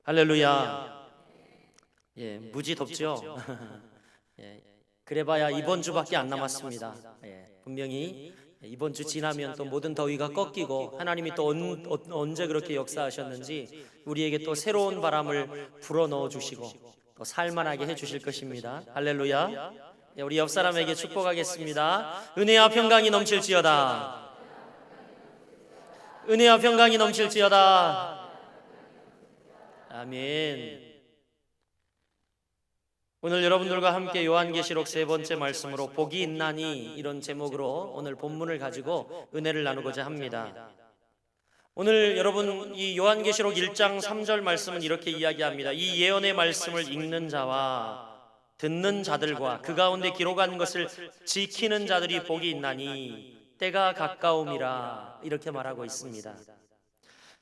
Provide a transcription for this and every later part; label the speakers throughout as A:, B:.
A: 할렐루야. 무지 덥죠? 그래봐야 이번 주밖에 안 남았습니다. 분명히 이번 주 지나면 또 모든 더위가 꺾이고 하나님이 또 언제 그렇게 역사하셨는지 우리에게 또 새로운 바람을 불어넣어 주시고 또 살만하게 해주실 것입니다. 할렐루야. 우리 옆 사람에게 축복하겠습니다. 은혜와 평강이 넘칠지어다. 은혜와 평강이 넘칠지어다. 아멘. 오늘 여러분들과 함께 요한계시록 3번째 말씀으로 복이 있나니 이런 제목으로 오늘 본문을 가지고 은혜를 나누고자 합니다. 오늘 여러분 이 요한계시록 1장 3절 말씀은 이렇게 이야기합니다. 이 예언의 말씀을 읽는 자와 듣는 자들과 그 가운데 기록한 것을 지키는 자들이 복이 있나니 때가 가까움이라 이렇게 말하고 있습니다.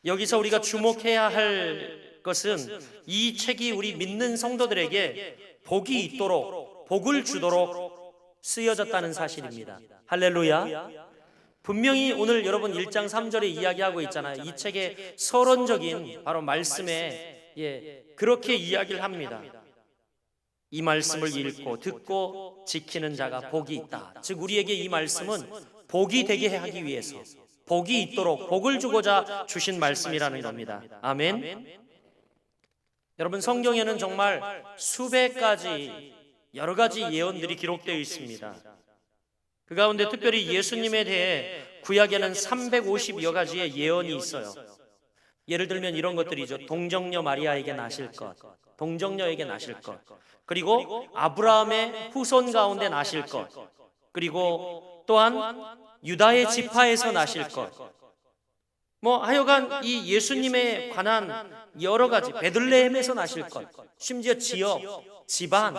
A: 여기서 우리가 주목해야 할 것은 이 책이 우리 믿는 성도들에게 복이 있도록 복을 주도록 쓰여졌다는 사실입니다. 할렐루야. 분명히 오늘 여러분 1장 3절에 이야기하고 있잖아요. 이 책의 서론적인 바로 말씀에 그렇게 이야기를 합니다. 이 말씀을 읽고 듣고 지키는 자가 복이 있다. 즉 우리에게 이 말씀은 복이 되게 하기 위해서 복이 있도록 복을 주고자 주신 말씀이라는 겁니다. 아멘. 여러분 성경에는 정말 수백 가지 여러 가지 예언들이 기록되어 있습니다. 그 가운데 특별히 예수님에 대해 구약에는 350여 가지의 예언이 있어요. 예를 들면 이런 것들이죠. 동정녀 마리아에게 나실 것, 동정녀에게 나실 것, 그리고 아브라함의 후손 가운데 나실 것, 그리고 또한 유다의 지파에서 나실 것, 하여간 이 예수님에 관한 여러 가지, 베들레헴에서 나실 것, 심지어 지역, 집안,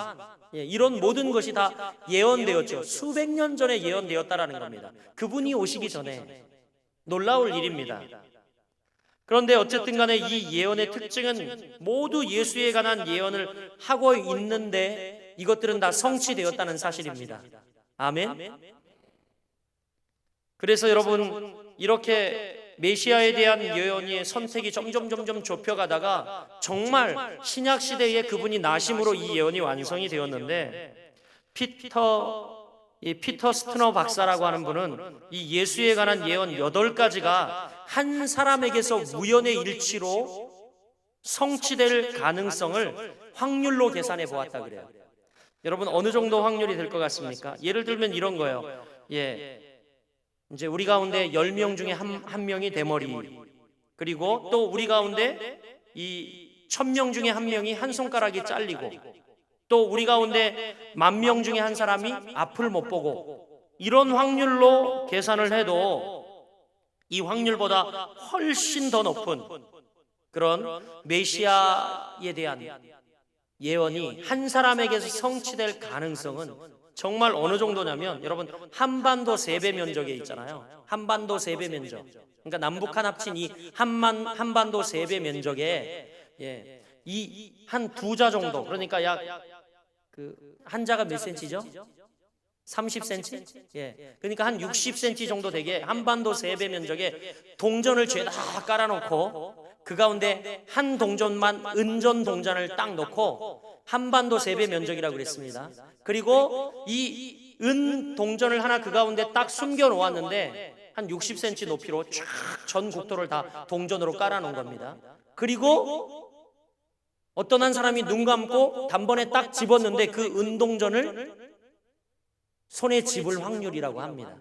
A: 이런 모든 것이 다 예언되었죠. 수백 년 전에 예언되었다라는 겁니다. 그분이 오시기 전에. 놀라울 일입니다. 그런데 어쨌든 간에 이 예언의 특징은 모두 예수에 관한 예언을 하고 있는데 이것들은 다 성취되었다는 사실입니다. 아멘. 그래서 여러분 이렇게 메시아에 대한 예언의 선택이 점점 좁혀가다가 정말 신약 시대에 그분이 나심으로 이 예언이 완성이 되었는데 피터 스트너 박사라고 하는 분은 이 예수에 관한 예언 8가지가 한 사람에게서 우연의 일치로 성취될 가능성을 확률로 계산해 보았다 그래요. 여러분 어느 정도 확률이 될 것 같습니까? 예를 들면 이런 거예요. 이제 우리 가운데 10명 중에 한 명이 대머리, 그리고 또 우리 가운데 이 1000명 중에 한 명이 한 손가락이 잘리고, 또 우리 가운데 10,000명 중에 한 사람이 앞을 못 보고, 이런 확률로 계산을 해도 이 확률보다 훨씬 더 높은 그런 메시아에 대한 예언이 한 사람에게서 성취될 가능성은 정말 어느 정도냐면 여러분 한반도 세배 면적에 있잖아요. 한반도 세배 면적. 그러니까 남북한 합친 이 한반도 세배 면적에 이 한 2자 정도. 그러니까 약 한 자가 몇 센치죠? 30cm? 그러니까 한 60cm 정도 되게 한반도 세배 면적에 동전을 죄다 깔아놓고 그 가운데 한 동전만 은전 동전을 딱 놓고 한반도 세배 면적이라고 그랬습니다. 그리고 이 은 동전을 하나 그 가운데 딱 숨겨 놓았는데 한 60cm 높이로 쫙 전 국토를 다 동전으로 깔아놓은 겁니다. 그리고 어떤 한 사람이 눈 감고 단번에 딱 집었는데 그 은동전을 손에 집을 확률이라고 합니다.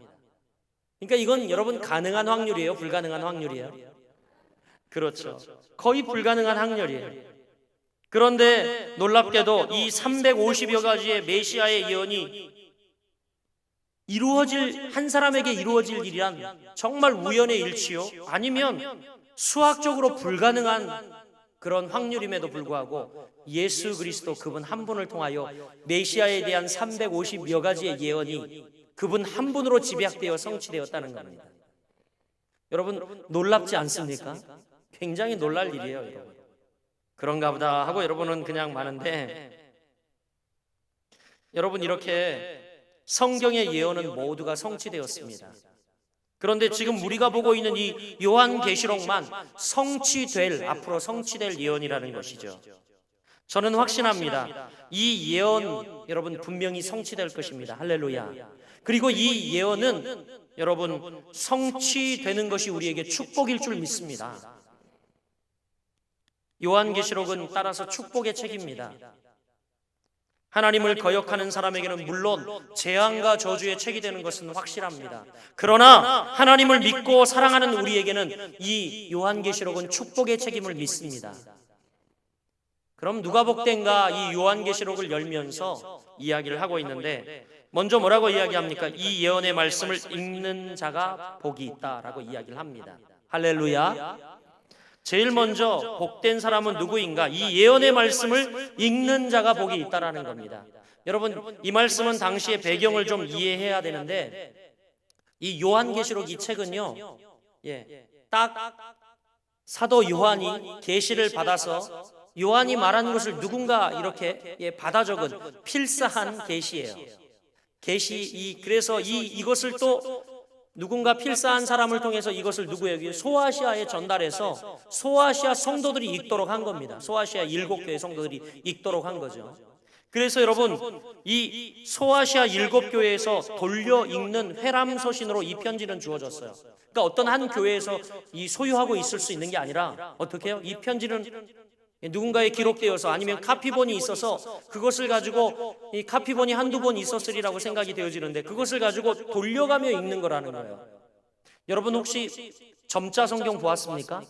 A: 그러니까 이건 여러분 가능한 확률이에요? 불가능한 확률이에요? 그렇죠. 거의 불가능한 확률이에요. 그런데 놀랍게도 이 350여 가지의 메시아의 예언이 한 사람에게 이루어질 일이란 정말 우연의 일치요? 아니면 수학적으로 불가능한 그런 확률임에도 불구하고 예수 그리스도 그분 한 분을 통하여 메시아에 대한 350여 가지의 예언이 그분 한 분으로 집약되어 성취되었다는 겁니다. 여러분 놀랍지 않습니까? 굉장히 놀랄 일이에요. 여러분. 그런가 보다 하고 여러분은 그냥 마는데, 여러분 이렇게 성경의 예언은 모두가 성취되었습니다. 그런데 지금 우리가 보고 있는 이 요한계시록만 앞으로 성취될 예언이라는 것이죠. 저는 확신합니다. 이 예언 여러분 분명히 성취될 것입니다. 할렐루야. 그리고 이 예언은 여러분 성취되는 것이 우리에게 축복일 줄 믿습니다. 요한계시록은 따라서 축복의 책입니다. 하나님을 거역하는 사람에게는 물론 재앙과 저주의 책이 되는 것은 확실합니다. 그러나 하나님을 믿고 사랑하는 우리에게는 이 요한계시록은 축복의 책임을 믿습니다. 그럼 누가 복된가 이 요한계시록을 열면서 이야기를 하고 있는데 먼저 뭐라고 이야기합니까? 이 예언의 말씀을 읽는 자가 복이 있다라고 이야기를 합니다. 할렐루야. 제일 먼저 복된 사람은 누구인가? 이 예언의 말씀을 읽는 자가 복이 있다라는 겁니다. 여러분 이 말씀은 당시의 배경을 좀 이해해야 되는데 이 요한계시록 이 책은요, 딱 사도 요한이 계시를 받아서 요한이 말한 것을 누군가 이렇게 받아 적은 필사한 계시예요. 그래서 이것을 또 누군가 필사한 사람을 통해서 이것을 누구에게 소아시아에 전달해서 소아시아 성도들이 읽도록 한 겁니다. 소아시아 7교회 성도들이 읽도록 한 거죠. 그래서 여러분 이 소아시아 7교회에서 돌려 읽는 회람서신으로 이 편지는 주어졌어요. 그러니까 어떤 한 교회에서 이 소유하고 있을 수 있는 게 아니라 어떻게 해요? 이 편지는 누군가에 기록되어서 아니면 카피본이 있어서 그것을 가지고 이 카피본이 한두 번 있었으리라고 생각이 되어지는데 그것을 가지고 돌려가며 읽는 거라는 거예요. 여러분 혹시 점자 성경 보았습니까?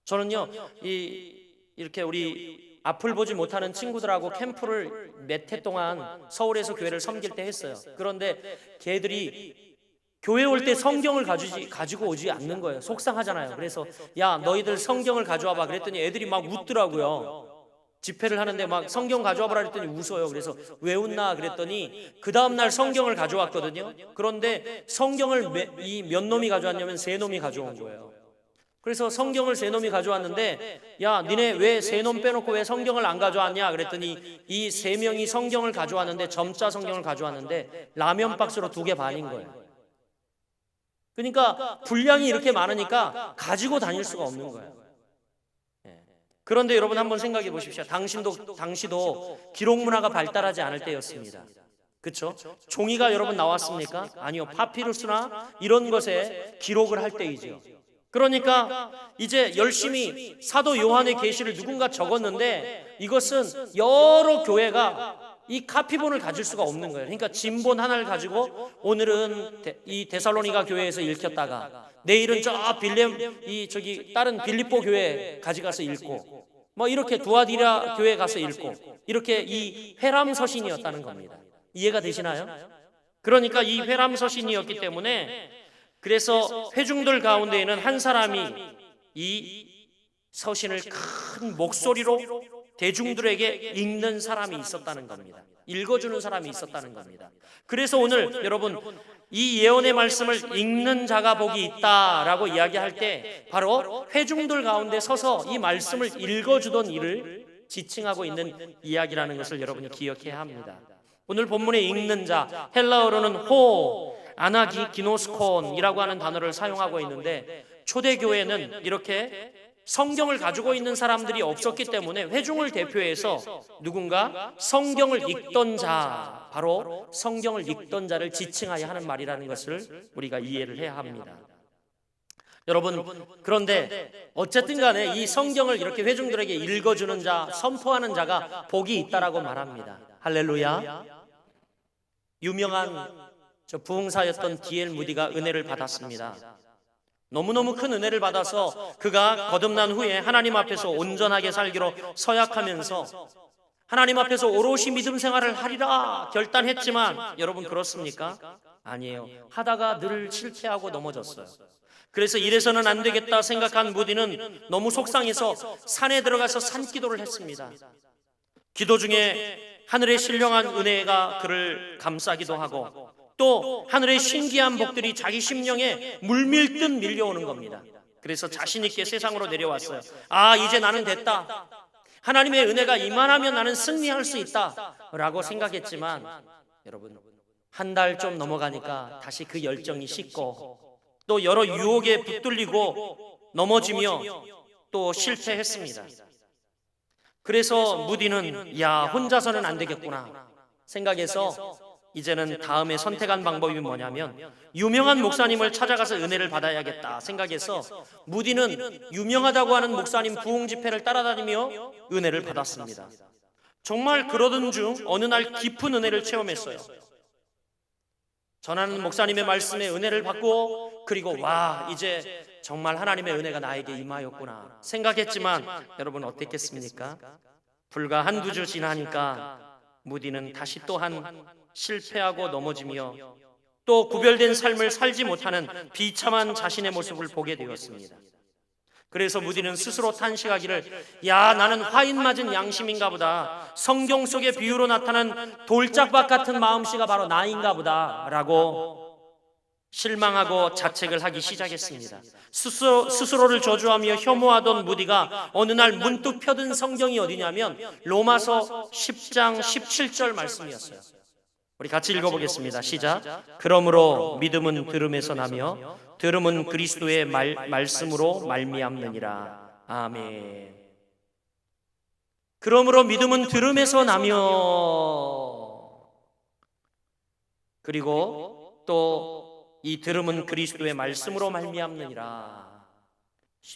A: 저는요 이렇게 우리 앞을 보지 못하는 친구들하고 캠프를 몇 해 동안 서울에서 교회를 섬길 때 했어요. 그런데 걔들이 교회 올 때 성경을 가지고 오지 않는 거예요. 속상하잖아요. 그래서 야 너희들 성경을 가져와 봐 그랬더니 애들이 막 웃더라고요. 집회를 하는데 막 성경 가져와 봐라 그랬더니 웃어요. 그래서 왜 웃나 그랬더니 그 다음날 성경을 가져왔거든요. 그런데 성경을 몇 놈이 가져왔냐면 3놈이 가져온 거예요. 그래서 성경을 3놈이 가져왔는데 야 니네 왜 3놈 빼놓고 왜 성경을 안 가져왔냐 그랬더니 이 3명이 성경을 가져왔는데 점자 성경을 가져왔는데 라면 박스로 2개 반인 거예요. 그러니까 분량이 이렇게 많으니까 가지고 다닐 수가 없는 거예요. 그런데 여러분 한번 생각해 보십시오. 당시도 기록 문화가 발달하지 않을 때였습니다. 그렇죠? 종이가 여러분 나왔습니까? 아니요. 파피루스나 이런 것에 기록을 할 때이죠. 그러니까 이제 열심히 사도 요한의 계시를 누군가 적었는데 이것은 여러 교회가 이 카피본을 가질 수가 없는 거예요. 그러니까 진본 하나를 가지고 오늘은 이 데살로니가 교회에서 읽혔다가 내일은 다른 빌립보 교회 가져가서 읽고 뭐 이렇게 두아디라 교회 가서 읽고 이렇게 이 회람서신이었다는 겁니다. 이해가 되시나요? 그러니까 이 회람서신이었기 때문에 그래서 회중들 가운데에는 한 사람이 이 서신을 큰 목소리로 대중들에게 읽는 사람이 있었다는 겁니다. 읽어주는 사람이 있었다는 겁니다. 그래서 오늘 여러분 이 예언의 말씀을 읽는 자가 복이 있다라고 이야기할 때 바로 회중들 가운데 서서 이 말씀을 읽어주던 이를 지칭하고 있는 이야기라는 것을 여러분이 기억해야 합니다. 오늘 본문에 읽는 자 헬라어로는 아나기노스콘이라고 하는 단어를 사용하고 있는데 초대교회는 이렇게 성경을 가지고 있는 사람들이 없었기 때문에 회중을 대표해서 누군가 성경을 읽던 자, 바로 성경을 읽던 자를 지칭하여 하는 말이라는 것을 우리가 이해를 해야 합니다. 여러분 그런데 어쨌든 간에 이 성경을 이렇게 회중들에게 읽어주는 자, 선포하는 자가 복이 있다라고 말합니다. 할렐루야. 유명한 부흥사였던 D.L. 무디가 은혜를 받았습니다. 너무너무 큰 은혜를 받아서 그가 거듭난 후에 하나님 앞에서 온전하게 살기로 서약하면서 하나님 앞에서 오롯이 믿음 생활을 하리라 결단했지만 여러분 그렇습니까? 아니에요. 하다가 늘 실패하고 넘어졌어요. 그래서 이래서는 안 되겠다 생각한 무디는 너무 속상해서 산에 들어가서 산기도를 했습니다. 기도 중에 하늘의 신령한 은혜가 그를 감싸기도 하고 또 하늘의 신기한 복들이 자기 심령에 물밀듯 밀려오는 겁니다. 그래서 자신 있게 세상으로 내려왔어요. 이제 나는 됐다. 하나님의 은혜가 이만하면 나는 승리할 수 있다 라고 생각했지만 여러분 한 달 좀 넘어가니까 다시 그 열정이 식고 또 여러 유혹에 붙들리고 넘어지며 또 실패했습니다. 그래서 무디는 혼자서는 안 되겠구나 생각해서 이제는 다음에 선택한 방법이 뭐냐면 유명한 목사님을 찾아가서 은혜를 받아야겠다 생각해서 무디는 유명하다고 하는 목사님 부흥 집회를 따라다니며 은혜를 받았습니다. 정말 그러던 중 어느 날 깊은 은혜를 체험했어요. 전하는 목사님의 말씀에 은혜를 받고, 그리고 이제 정말 하나님의 은혜가 나에게 임하였구나 생각했지만 여러분 어땠겠습니까? 불과 한두 주 지나니까 무디는 다시 또한 실패하고 넘어지며 또 구별된 삶을 살지 못하는 비참한 자신의 모습을 보게 되었습니다. 그래서 무디는 스스로 탄식하기를, 나는 화인 맞은 양심인가 보다, 성경 속의 비유로 나타난 돌짝밭 같은 마음씨가 바로 나인가 보다 라고 실망하고 자책을 하기 시작했습니다. 스스로를 저주하며 혐오하던 무디가 어느 날 문득 펴든 성경이 어디냐면 로마서 10장 17절 말씀이었어요. 우리 같이 읽어보겠습니다. 시작. 그러므로 믿음은 들음에서 나며 들음은 그리스도의 말씀으로 말미암느니라. 아멘. 그러므로 믿음은 들음에서 나며, 그리고 또 이 들음은 그리스도의 말씀으로 말미암느니라.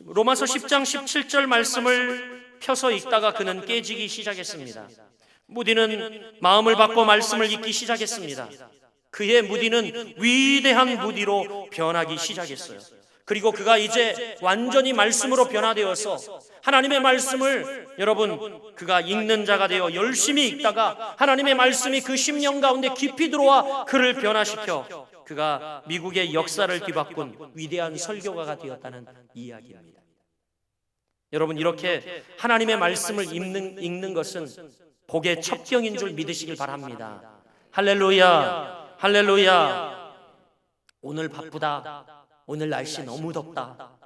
A: 로마서 10장 17절 말씀을 펴서 읽다가 그는 깨지기 시작했습니다. 무디는 마음을 바꿔 말씀을 읽기 시작했습니다. 그의 무디는 위대한 무디로 변하기 시작했어요. 그리고 그가 이제 완전히 말씀으로 변화되어서 하나님의 말씀을 그가 읽는 자가 되어 열심히 읽다가 하나님의 말씀이 그 심령 가운데 깊이 들어와 그를 변화시켜 그가 미국의 역사를 뒤바꾼 위대한 설교가가 되었다는 이야기입니다. 여러분, 이렇게 하나님의 말씀을 읽는 것은 복의 첩경인 줄 믿으시길 바랍니다. 할렐루야, 할렐루야. 오늘 바쁘다, 오늘 날씨 너무 덥다,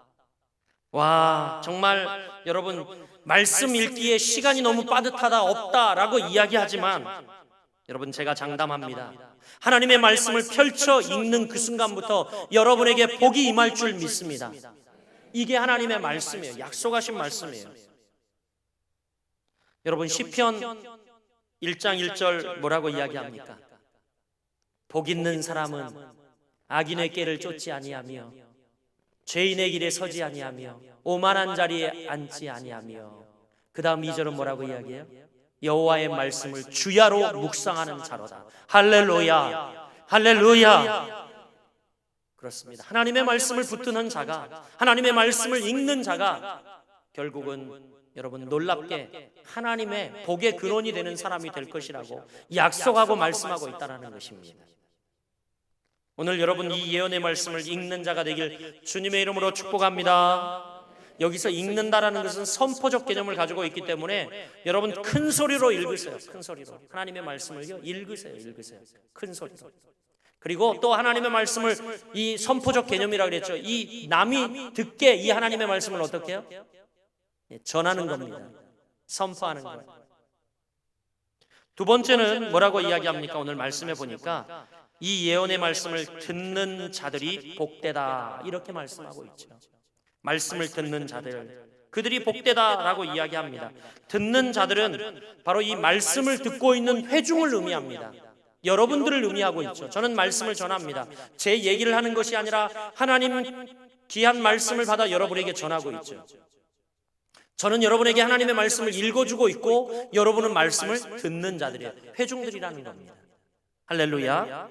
A: 정말 여러분 말씀 읽기에 시간이 너무 빠듯하다, 없다라고 이야기하지만 여러분, 제가 장담합니다. 하나님의 말씀을 펼쳐 읽는 그 순간부터 여러분에게 복이 임할 줄 믿습니다. 이게 하나님의 말씀이에요. 약속하신 말씀이에요. 여러분, 시편 1장 1절 뭐라고 이야기합니까? 복 있는 사람은 악인의 꾀를 쫓지 아니하며 죄인의 길에 서지 아니하며 오만한 자리에 앉지 아니하며, 그 다음 2절은 뭐라고 이야기해요? 여호와의 말씀을 주야로 묵상하는 자로다. 할렐루야, 할렐루야. 그렇습니다. 하나님의 말씀을 붙드는 자가, 하나님의 말씀을 읽는 자가 결국은 여러분 놀랍게 하나님의 복의 근원이 되는 사람이 될 것이라고 약속하고 말씀하고 있다는 것입니다. 오늘 여러분 이 예언의 말씀을 읽는 자가 되길 주님의 이름으로 축복합니다. 여기서 읽는다라는 것은 선포적 개념을 가지고 있기 때문에 여러분 큰 소리로 읽으세요. 큰 소리로 하나님의 말씀을 읽으세요. 큰 소리로. 그리고 또 하나님의 말씀을, 이 선포적 개념이라고 그랬죠. 이 남이 듣게 이 하나님의 말씀을 어떻게 해요? 전하는 겁니다. 선포하는 거예요. 두 번째는 뭐라고 이야기합니까? 오늘 말씀해 보니까 이 예언의 말씀을 듣는 자들이 복되다, 이렇게 말씀하고 있죠. 말씀을 듣는 자들, 그들이 복되다라고 이야기합니다. 듣는 자들은 바로 이 말씀을 듣고 있는 회중을 의미합니다. 여러분들을 의미하고 있죠. 저는 말씀을 전합니다. 제 얘기를 하는 것이 아니라 하나님 귀한 말씀을 받아 여러분에게 전하고 있죠. 저는 여러분에게 하나님의 말씀을 읽어주고 있고 여러분은 말씀을 듣는 자들이에요. 회중들이라는 겁니다. 할렐루야.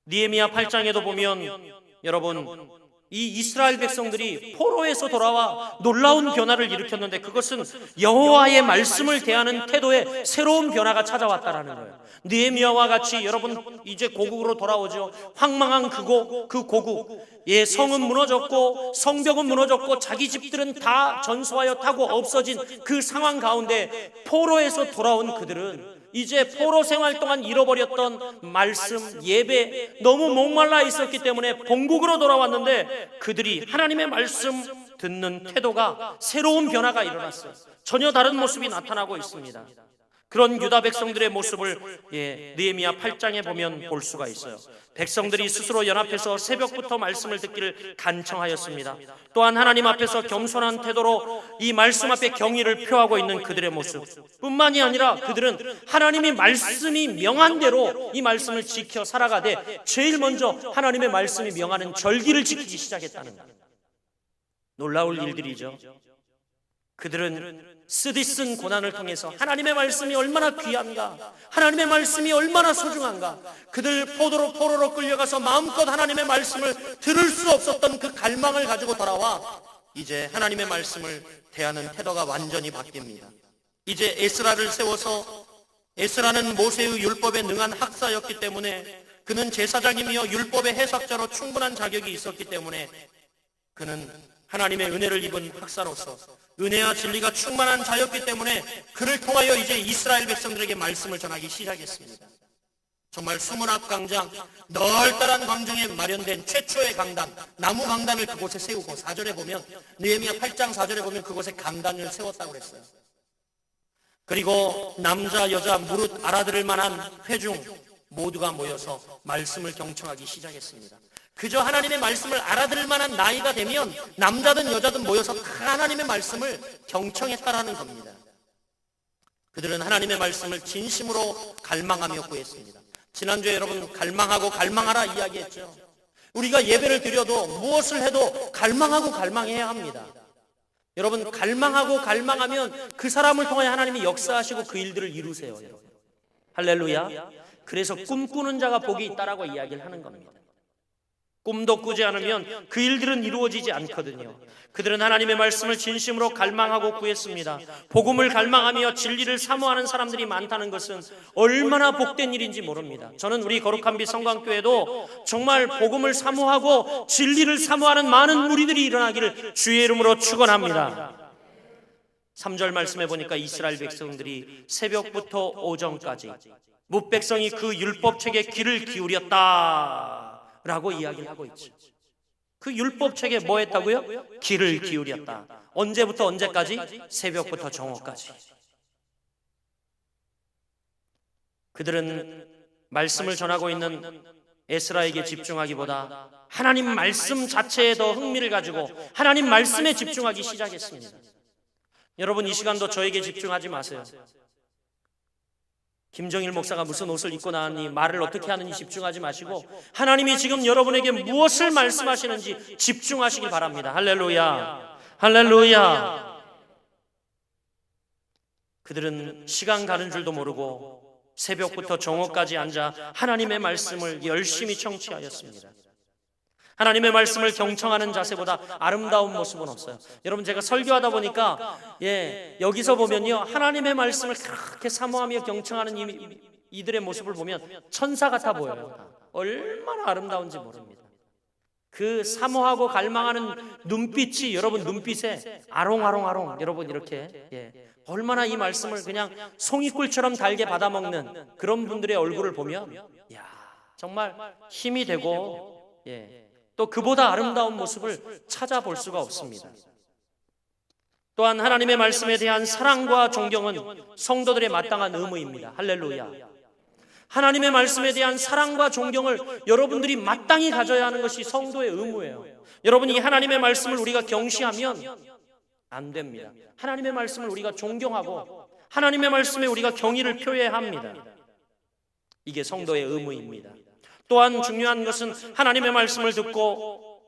A: 느헤미야 8장에도 보면 여러분 이 이스라엘 백성들이 포로에서 돌아와 놀라운 변화를 일으켰는데 그것은 여호와의 말씀을 대하는 태도에 새로운 변화가 찾아왔다라는 거예요. 느헤미야와 같이 여러분 이제 고국으로 돌아오죠. 황망한 그 고국, 성은 무너졌고 성벽은 무너졌고 자기 집들은 다 전소하여 타고 없어진 그 상황 가운데 포로에서 돌아온 그들은 이제 포로 생활 동안 잃어버렸던 말씀, 예배, 너무 목말라 있었기 때문에 본국으로 돌아왔는데 그들이 하나님의 말씀 듣는 태도가 새로운 변화가 일어났어요. 전혀 다른 모습이 나타나고 있습니다. 그런 유다 백성들의 모습을 느헤미야 8장에 보면 볼 수가 있어요. 백성들이 스스로 연합해서 새벽부터 말씀을 듣기를 간청하였습니다. 또한 하나님 앞에서 겸손한 태도로 이 말씀 앞에 경의를 표하고 있는 그들의 모습 뿐만이 아니라 그들은 하나님이 말씀이 명한 대로 이 말씀을 지켜 살아가되 제일 먼저 하나님의 말씀이 명하는 절기를 지키기 시작했다는 것. 놀라울 일들이죠. 그들은 쓰디쓴 고난을 통해서 하나님의 말씀이 얼마나 귀한가, 하나님의 말씀이 얼마나 소중한가, 그들 포로로 끌려가서 마음껏 하나님의 말씀을 들을 수 없었던 그 갈망을 가지고 돌아와 이제 하나님의 말씀을 대하는 태도가 완전히 바뀝니다. 이제 에스라를 세워서, 에스라는 모세의 율법에 능한 학사였기 때문에, 그는 제사장이며 율법의 해석자로 충분한 자격이 있었기 때문에 그는 하나님의 은혜를 입은 학사로서 은혜와 진리가 충만한 자였기 때문에 그를 통하여 이제 이스라엘 백성들에게 말씀을 전하기 시작했습니다. 정말 수문학 광장, 널따란 광장에 마련된 최초의 강단, 나무 강단을 그곳에 세우고 4절에 보면, 느헤미야 8장 4절에 보면 그곳에 강단을 세웠다고 그랬어요. 그리고 남자 여자 무릇 알아들을 만한 회중 모두가 모여서 말씀을 경청하기 시작했습니다. 그저 하나님의 말씀을 알아들을 만한 나이가 되면 남자든 여자든 모여서 하나님의 말씀을 경청했다라는 겁니다. 그들은 하나님의 말씀을 진심으로 갈망하며 구했습니다. 지난주에 여러분 갈망하고 갈망하라 이야기했죠. 우리가 예배를 드려도 무엇을 해도 갈망하고 갈망해야 합니다. 여러분 갈망하고 갈망하면 그 사람을 통해 하나님이 역사하시고 그 일들을 이루세요. 여러분. 할렐루야. 그래서 꿈꾸는 자가 복이 있다라고 이야기를 하는 겁니다. 꿈도 꾸지 않으면 그 일들은 이루어지지 않거든요. 그들은 하나님의 말씀을 진심으로 갈망하고 구했습니다. 복음을 갈망하며 진리를 사모하는 사람들이 많다는 것은 얼마나 복된 일인지 모릅니다. 저는 우리 거룩한 빛 성광교회도 정말 복음을 사모하고 진리를 사모하는 많은 무리들이 일어나기를 주의 이름으로 축원합니다. 3절 말씀해 보니까 이스라엘 백성들이 새벽부터 오전까지 뭇백성이 그 율법책에 귀를 기울였다 라고 이야기를 하고 있죠. 그 율법책에 뭐 했다고요? 귀를 기울였다. 언제부터 언제까지? 새벽부터 정오까지. 그들은 말씀을 전하고 있는 에스라에게 집중하기보다 하나님 말씀 자체에 더 흥미를 가지고 하나님 말씀에 집중하기 시작했습니다. 여러분 이 시간도 저에게 집중하지 마세요. 김정일 목사가 무슨 옷을 입고 나왔니, 말을 어떻게 하는지 집중하지 마시고 하나님이 지금 여러분에게 무엇을 말씀하시는지 집중하시기 바랍니다. 할렐루야, 할렐루야. 그들은 시간 가는 줄도 모르고 새벽부터 정오까지 앉아 하나님의 말씀을 열심히 청취하였습니다. 하나님의 말씀을 경청하는 자세보다 아름다운 모습은 없어요. 여러분 제가 설교하다 보니까 여기서 보면요 하나님의 말씀을 그렇게 사모하며 경청하는 이들의 모습을 보면 천사 같아 보여요. 얼마나 아름다운지 모릅니다. 그 사모하고 갈망하는 눈빛이 여러분 눈빛에 아롱아롱 여러분 이렇게 얼마나 이 말씀을 그냥 송이꿀처럼 달게 받아먹는 그런 분들의 얼굴을 보면 정말 힘이 되고 또 그보다 아름다운 모습을 찾아볼 수가 없습니다. 또한 하나님의 말씀에 대한 사랑과 존경은 성도들의 마땅한 의무입니다. 할렐루야. 하나님의 말씀에 대한 사랑과 존경을 여러분들이 마땅히 가져야 하는 것이 성도의 의무예요. 여러분 이 하나님의 말씀을 우리가 경시하면 안 됩니다. 하나님의 말씀을 우리가 존경하고 하나님의 말씀에 우리가 경의를 표해야 합니다. 이게 성도의 의무입니다. 또한 중요한 것은 하나님의 말씀을 듣고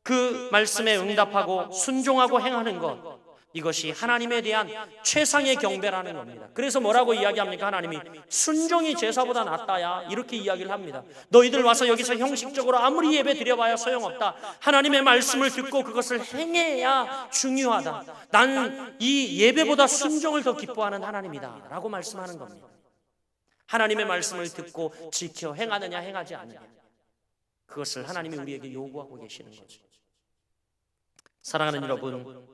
A: 그 말씀에 응답하고 순종하고 행하는 것, 이것이 하나님에 대한 최상의 경배라는 겁니다. 그래서 뭐라고 이야기합니까? 하나님이 순종이 제사보다 낫다야 이렇게 이야기를 합니다. 너희들 와서 여기서 형식적으로 아무리 예배 드려봐야 소용없다. 하나님의 말씀을 듣고 그것을 행해야 중요하다. 난 이 예배보다 순종을 더 기뻐하는 하나님이다 라고 말씀하는 겁니다. 하나님의 말씀을 듣고 지켜 행하느냐 행하지 않느냐, 그것을 하나님이 우리에게 요구하고 계시는 거죠. 사랑하는 여러분,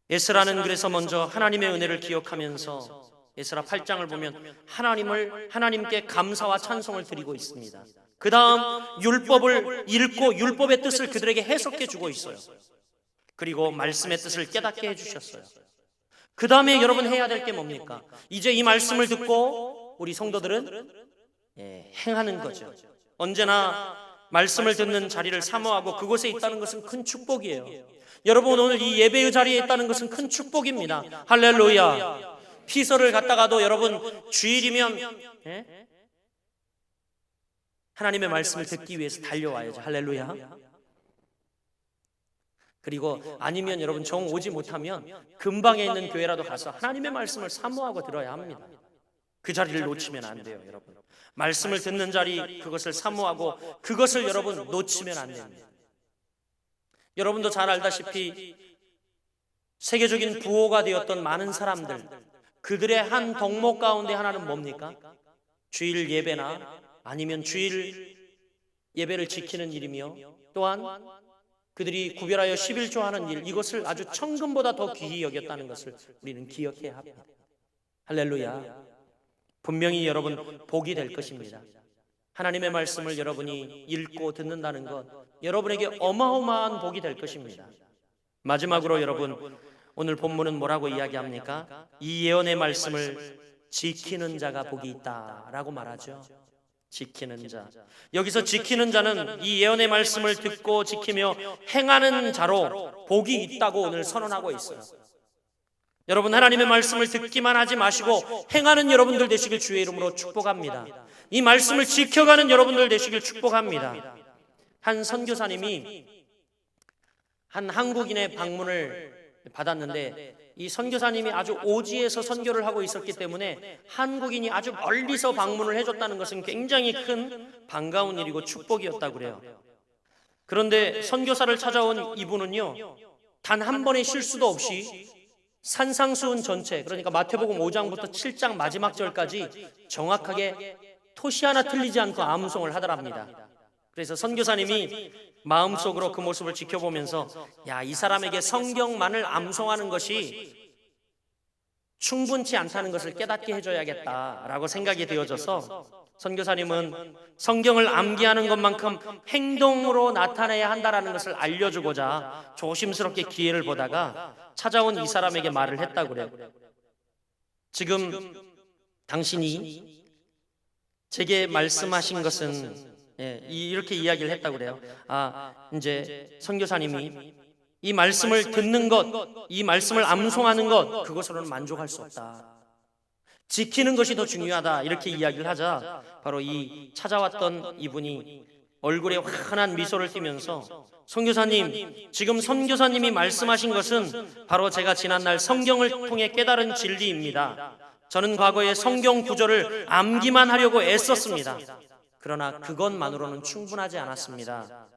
A: 에스라는 그래서 먼저 하나님의 은혜를 기억하면서 에스라 8장을 보면 하나님께 감사와 찬송을 드리고 있습니다. 그 다음 율법을 읽고 율법의 뜻을 그들에게 해석해 주고 있어요. 그리고 말씀의 뜻을 깨닫게 해주셨어요. 그 다음에 여러분 해야 될 게 뭡니까? 이제 이 말씀을 듣고 우리 성도들은 행하는 거죠. 언제나 말씀을 듣는 자리를 사모하고 그곳에 있다는 것은 큰 축복이에요. 여러분, 오늘 이 예배의 자리에 있다는 것은 큰 축복입니다. 할렐루야. 피서를 갔다가도 여러분 주일이면 하나님의 말씀을 듣기 위해서 달려와야죠. 할렐루야. 그리고 아니면 여러분 정 오지 못하면 근방에 있는 교회라도 가서 하나님의 말씀을 사모하고 들어야 합니다. 그 자리를 놓치면 안 돼요. 여러분, 말씀을 듣는 자리, 그것을 사모하고 그것을 여러분 놓치면 안 됩니다. 여러분도 잘 알다시피 세계적인 부호가 되었던 많은 사람들, 그들의 한 덕목 가운데 하나는 뭡니까? 주일 예배나 아니면 주일 예배를 지키는 일이며, 또한 그들이 구별하여 11조 하는 일, 이것을 아주 천금보다 더 귀히 여겼다는 것을 우리는 기억해야 합니다. 할렐루야. 분명히 여러분 복이 될 것입니다. 하나님의 말씀을 여러분이 읽고 듣는다는 것, 여러분에게 어마어마한 복이 될 것입니다. 마지막으로 여러분, 오늘 본문은 뭐라고 이야기합니까? 이 예언의 말씀을 지키는 자가 복이 있다라고 말하죠. 지키는 자. 여기서 지키는 자는 이 예언의 말씀을 듣고 지키며 행하는 자로 복이 있다고 오늘 선언하고 있어요. 여러분, 하나님의 말씀을 듣기만 하지 마시고 행하는 여러분들 되시길 주의 이름으로 축복합니다. 이 말씀을 지켜가는 여러분들 되시길 축복합니다. 한 선교사님이 한 한국인의 방문을 받았는데, 이 선교사님이 아주 오지에서 선교를 하고 있었기 때문에 한국인이 아주 멀리서 방문을 해줬다는 것은 굉장히 큰 반가운 일이고 축복이었다고 그래요. 그런데 선교사를 찾아온 이분은요, 단 한 번의 실수도 없이 산상수훈 전체, 그러니까 마태복음 5장부터 7장 마지막 절까지 정확하게 토시 하나 틀리지 않고 암송을 하더랍니다. 그래서 선교사님이 마음속으로 그 모습을 지켜보면서, 야, 이 사람에게 성경만을 암송하는 것이 충분치 않다는 것을 깨닫게 해줘야겠다라고 생각이 되어져서, 선교사님은 성경을 암기하는 것만큼 행동으로 나타내야 한다는 것을 알려주고자 조심스럽게 기회를 보다가 찾아온 이 사람에게 말을 했다고 그래요. 지금 당신이 제게 말씀하신 것은, 이렇게 이야기를 했다고 그래요. 이제 선교사님이 이 말씀을 듣는 것, 이 말씀을 암송하는 것, 그것으로는 만족할 수 없다. 지키는 것이 더 중요하다. 이렇게 이야기를 하자 바로 이 찾아왔던 이분이 얼굴에 환한 미소를 띠면서, 선교사님, 지금 선교사님이 말씀하신 것은 바로 제가 지난날 성경을 통해 깨달은 진리입니다. 저는 과거에 성경 구절을 암기만 하려고 애썼습니다. 그러나 그것만으로는 충분하지 않았습니다.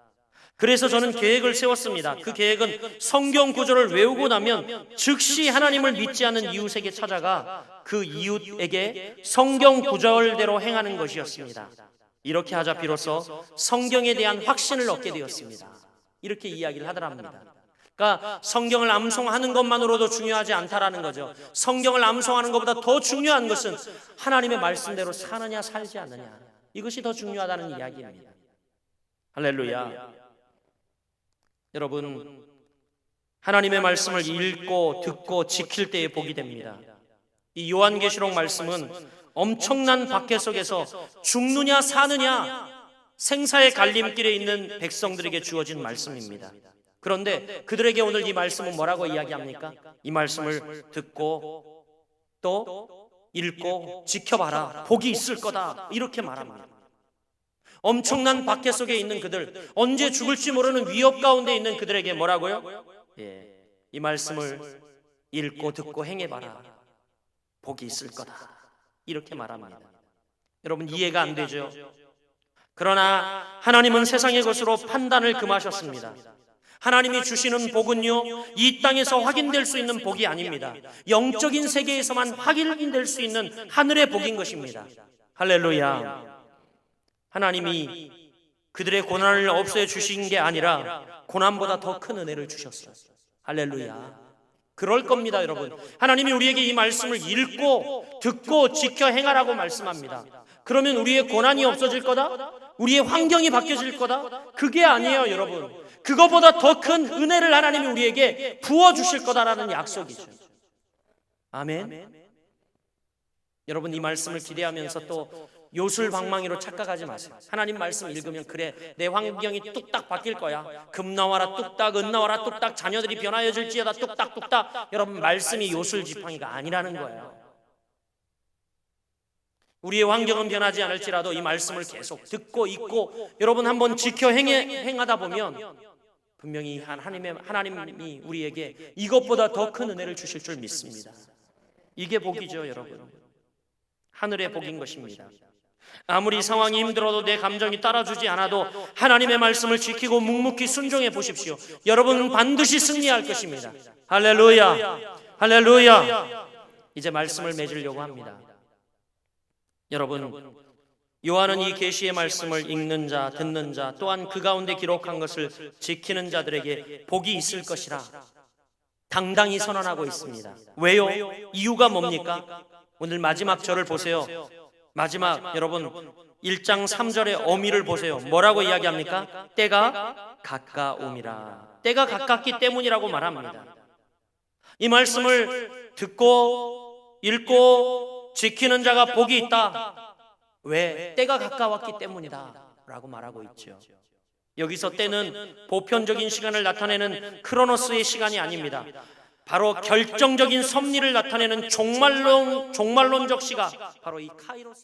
A: 그래서 저는 계획을 세웠습니다. 그 계획은 성경 구절을 외우고 나면 즉시 하나님을 믿지 않는 이웃에게 찾아가 그 이웃에게 성경 구절대로 행하는 것이었습니다. 이렇게 하자 비로소 성경에 대한 확신을 얻게 되었습니다. 이렇게 이야기를 하더랍니다. 그러니까 성경을 암송하는 것만으로도 중요하지 않다라는 거죠. 성경을 암송하는 것보다 더 중요한 것은 하나님의 말씀대로 사느냐 살지 않느냐, 이것이 더 중요하다는 이야기입니다. 할렐루야. 여러분, 하나님의 말씀을 읽고 듣고 지킬 때에 복이 됩니다. 이 요한계시록 말씀은 엄청난 박해 속에서 죽느냐 사느냐 생사의 갈림길에 있는 백성들에게 주어진 말씀입니다. 그런데 그들에게 오늘 이 말씀은 뭐라고 이야기합니까? 이 말씀을 듣고 또 읽고 지켜봐라, 복이 있을 거다, 이렇게 말합니다. 엄청난 박해 속에 있는 그들, 언제 죽을지 모르는 위협 가운데 있는 그들에게 뭐라고요? 이 말씀을 읽고 듣고 행해봐라, 복이 있을 거다, 이렇게 말합니다. 여러분, 이해가 안 되죠? 그러나 하나님은 세상의 것으로 판단을 금하셨습니다. 하나님이 주시는 복은요, 이 땅에서 확인될 수 있는 복이 아닙니다. 영적인 세계에서만 확인될 수 있는 하늘의 복인 것입니다. 할렐루야. 하나님이 그들의 고난을 없애 주신 게 아니라 고난보다 더 큰 은혜를 주셨어요. 할렐루야. 그럴 겁니다, 여러분. 하나님이 우리에게 이 말씀을 읽고 듣고 지켜 행하라고 말씀합니다. 그러면 우리의 고난이 없어질 거다? 우리의 환경이 바뀌어질 거다? 그게 아니에요, 여러분. 그거보다 더 큰 은혜를 하나님이 우리에게 부어주실 거다라는 약속이죠. 아멘. 여러분, 이 말씀을 기대하면서 또 요술방망이로 착각하지 마세요. 하나님 말씀 읽으면 그래, 내 환경이 뚝딱 바뀔 거야. 금 나와라 뚝딱, 은 나와라 뚝딱, 자녀들이 변하여질지어다 뚝딱 뚝딱. 여러분, 말씀이 요술지팡이가 아니라는 거예요. 우리의 환경은 변하지 않을지라도 이 말씀을 계속 듣고 읽고 여러분 한번 지켜 행하다 보면 분명히 하나님이 우리에게 이것보다 더 큰 은혜를 주실 줄 믿습니다. 이게 복이죠, 여러분. 하늘의 복인 것입니다. 아무리 상황이 힘들어도 내 감정이 따라주지 않아도 하나님의 말씀을 지키고 묵묵히 순종해 보십시오. 여러분은 반드시 승리할 것입니다. 할렐루야, 할렐루야. 이제 말씀을 맺으려고 합니다. 여러분, 요한은 이 계시의 말씀을 읽는 자, 듣는 자, 또한 그 가운데 기록한 것을 지키는 자들에게 복이 있을 것이라 당당히 선언하고 있습니다. 왜요? 이유가 뭡니까? 오늘 마지막 절을 보세요. 마지막, 여러분 1장 3절의 어미를 보세요. 뭐라고 이야기합니까? 때가 가까움이라. 때가 가깝기 때문이라고 말합니다. 이 말씀을 듣고 읽고 지키는 자가 복이 있다. 왜? 때가 가까웠기 때문이다 라고 말하고 있죠. 여기서 때는 보편적인 시간을 나타내는 크로노스의 시간이 아닙니다. 바로 결정적인 섭리를 나타내는 종말론적 시각, 바로 이 카이로스.